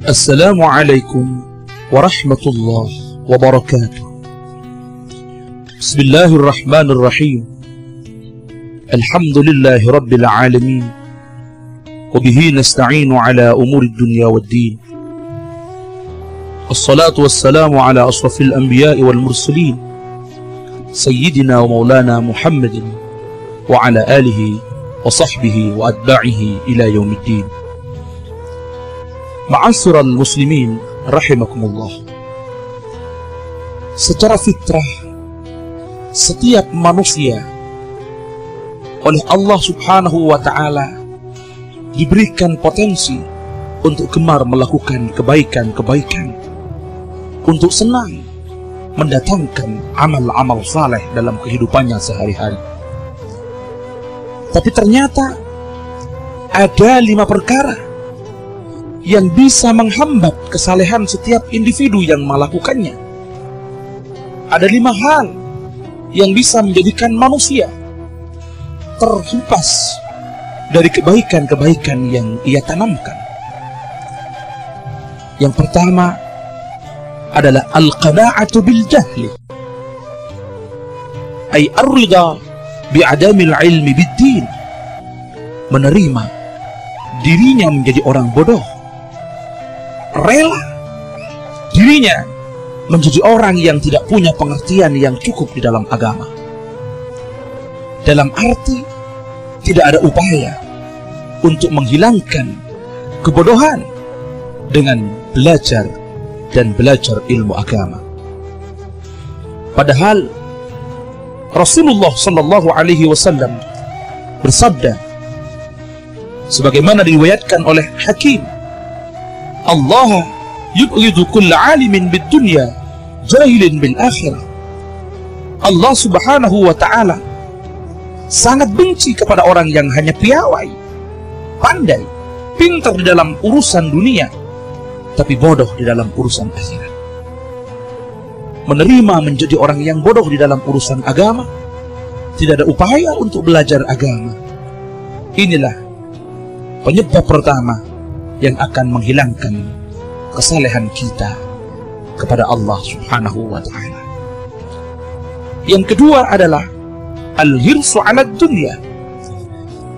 Assalamualaikum warahmatullahi wabarakatuh. Bismillahirrahmanirrahim. Alhamdulillahi rabbil alamin. Wabihi nasta'inu ala umuri dunya waddin. Assalatu wassalamu ala asrafil anbiya'i wal mursalin, Sayyidina wa maulana Muhammadin wa ala alihi wa sahbihi wa atba'ihi ila yaumiddin. Ma'asyiral muslimin rahimakumullah. Secara fitrah setiap manusia oleh Allah subhanahu wa ta'ala diberikan potensi untuk gemar melakukan kebaikan-kebaikan, untuk senang mendatangkan amal-amal saleh dalam kehidupannya sehari-hari. Tapi ternyata ada 5 perkara yang bisa menghambat kesalehan setiap individu yang melakukannya. Ada 5 hal yang bisa menjadikan manusia terhempas dari kebaikan-kebaikan yang ia tanamkan. Yang pertama adalah al-qana'atu bil jahli, ay ar-ridha bi'adamil ilmi bid-din, menerima dirinya menjadi orang bodoh, rela dirinya menjadi orang yang tidak punya pengertian yang cukup di dalam agama. Dalam arti tidak ada upaya untuk menghilangkan kebodohan dengan belajar ilmu agama. Padahal Rasulullah sallallahu alaihi wasallam bersabda sebagaimana diriwayatkan oleh Hakim, Allah yubghidu kulla alimin bid dunya jahilin bil akhirah. Allah subhanahu wa ta'ala sangat benci kepada orang yang hanya piawai, pandai, pintar di dalam urusan dunia, tapi bodoh di dalam urusan akhirat. Menerima menjadi orang yang bodoh di dalam urusan agama, tidak ada upaya untuk belajar agama. Inilah penyebab pertama yang akan menghilangkan kesalehan kita kepada Allah subhanahu wa ta'ala. Yang kedua adalah al-hirsu 'ala dunya,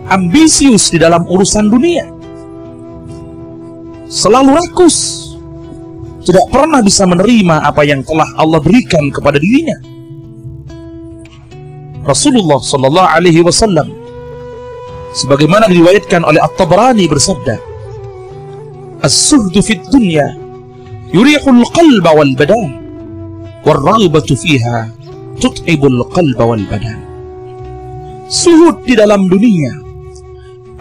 ambisius di dalam urusan dunia, selalu rakus, tidak pernah bisa menerima apa yang telah Allah berikan kepada dirinya. Rasulullah sallallahu alaihi wasallam sebagaimana diriwayatkan oleh At-Tabrani bersabda, as-suhdu fid dunya yurihul qalba wal badan war-raghbatu fiha tut'ibul qalba wal badan. Suhud di dalam dunia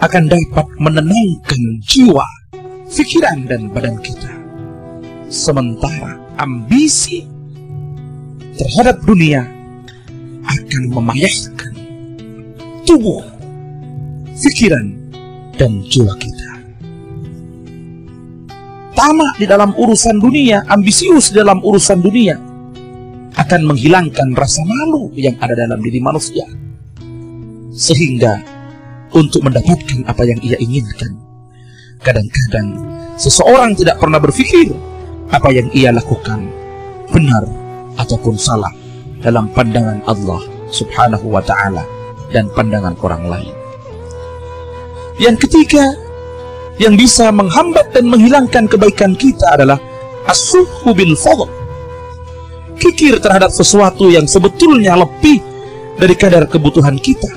akan dapat menenangkan jiwa, pikiran dan badan kita, sementara ambisi terhadap dunia akan memayahkan tubuh, pikiran dan jiwa kita. Tamak di dalam urusan dunia, ambisius di dalam urusan dunia akan menghilangkan rasa malu yang ada dalam diri manusia, sehingga untuk mendapatkan apa yang ia inginkan, kadang-kadang seseorang tidak pernah berpikir apa yang ia lakukan benar ataupun salah dalam pandangan Allah subhanahu wa ta'ala dan pandangan orang lain. Yang ketiga yang bisa menghambat dan menghilangkan kebaikan kita adalah as-suhu bil fadl, kikir terhadap sesuatu yang sebetulnya lebih dari kadar kebutuhan kita.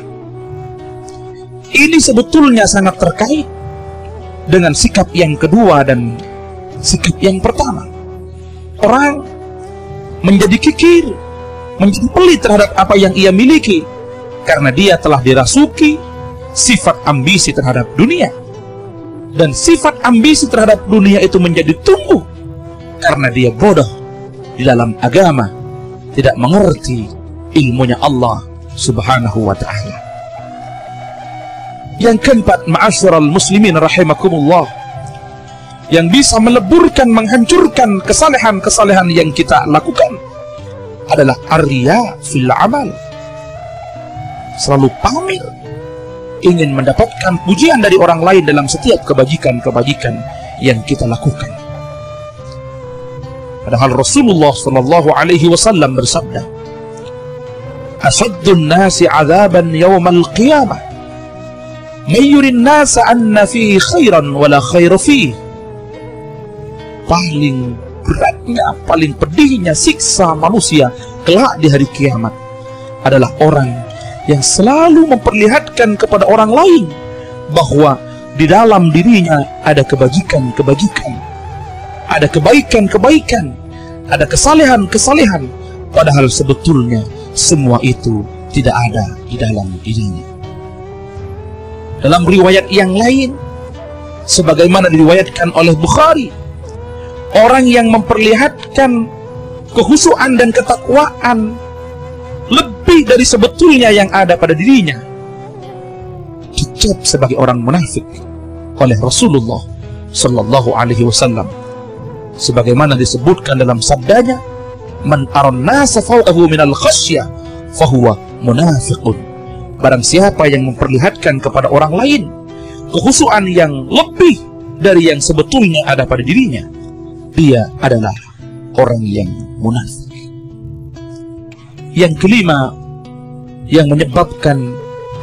Ini sebetulnya sangat terkait dengan sikap yang kedua dan sikap yang pertama. Orang menjadi kikir, menjadi pelit terhadap apa yang ia miliki karena dia telah dirasuki sifat ambisi terhadap dunia. Dan sifat ambisi terhadap dunia itu menjadi tumbuh karena dia bodoh di dalam agama, tidak mengerti ilmunya Allah subhanahu wa ta'ala. Yang keempat, ma'asyiral muslimin rahimakumullah, yang bisa meleburkan, menghancurkan kesalehan-kesalehan yang kita lakukan adalah ar-riya fil amal. Selalu pamer, ingin mendapatkan pujian dari orang lain dalam setiap kebajikan-kebajikan yang kita lakukan. Padahal Rasulullah sallallahu alaihi wasallam bersabda, "Ashaddun nasi 'adzaban yaumal qiyamah may yurin nasa anna fi khairan wala khaira fi." Paling beratnya, paling pedihnya siksa manusia kelak di hari kiamat adalah orang yang selalu memperlihatkan kepada orang lain bahwa di dalam dirinya ada kebajikan-kebajikan, ada kebaikan-kebaikan, ada kesalehan-kesalehan, padahal sebetulnya semua itu tidak ada di dalam dirinya. Dalam riwayat yang lain, sebagaimana diriwayatkan oleh Bukhari, orang yang memperlihatkan kekhusyuan dan ketakwaan lebih dari sebetulnya yang ada pada dirinya dicap sebagai orang munafik oleh Rasulullah sallallahu alaihi wasallam, sebagaimana disebutkan dalam sabdanya, "Man aran nasa fawqahu minal khasyah fahuwa munafiqun." Barang siapa yang memperlihatkan kepada orang lain kekhusyuan yang lebih dari yang sebetulnya ada pada dirinya, dia adalah orang yang munafik. Yang kelima yang menyebabkan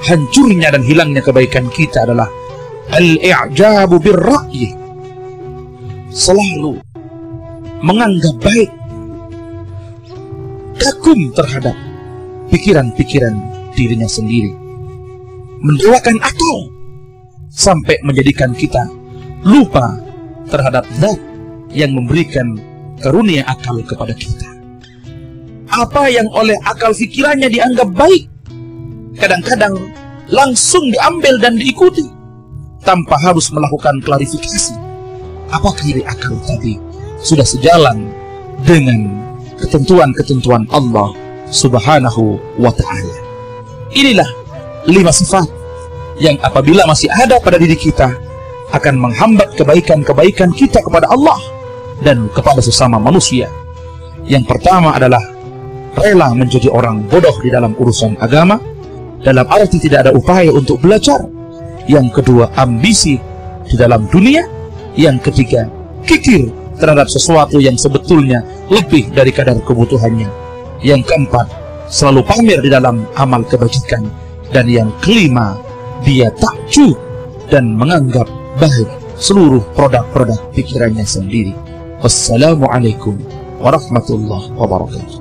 hancurnya dan hilangnya kebaikan kita adalah al-i'jabu bir-ra'yi. Selalu menganggap baik, kagum terhadap pikiran-pikiran dirinya sendiri, mendewakan akal sampai menjadikan kita lupa terhadap zat yang memberikan karunia akal kepada kita. Apa yang oleh akal pikirannya dianggap baik, kadang-kadang langsung diambil dan diikuti tanpa harus melakukan klarifikasi apakah dari akal tadi sudah sejalan dengan ketentuan-ketentuan Allah Subhanahu wa ta'ala. Inilah 5 sifat yang apabila masih ada pada diri kita akan menghambat kebaikan-kebaikan kita kepada Allah dan kepada sesama manusia. Yang pertama adalah rela menjadi orang bodoh di dalam urusan agama, dalam arti tidak ada upaya untuk belajar. Yang kedua, ambisi di dalam dunia. Yang ketiga, kikir terhadap sesuatu yang sebetulnya lebih dari kadar kebutuhannya. Yang keempat, selalu pamer di dalam amal kebajikan. Dan yang kelima, dia takjub dan menganggap baik seluruh produk-produk pikirannya sendiri. Wassalamualaikum warahmatullahi wabarakatuh.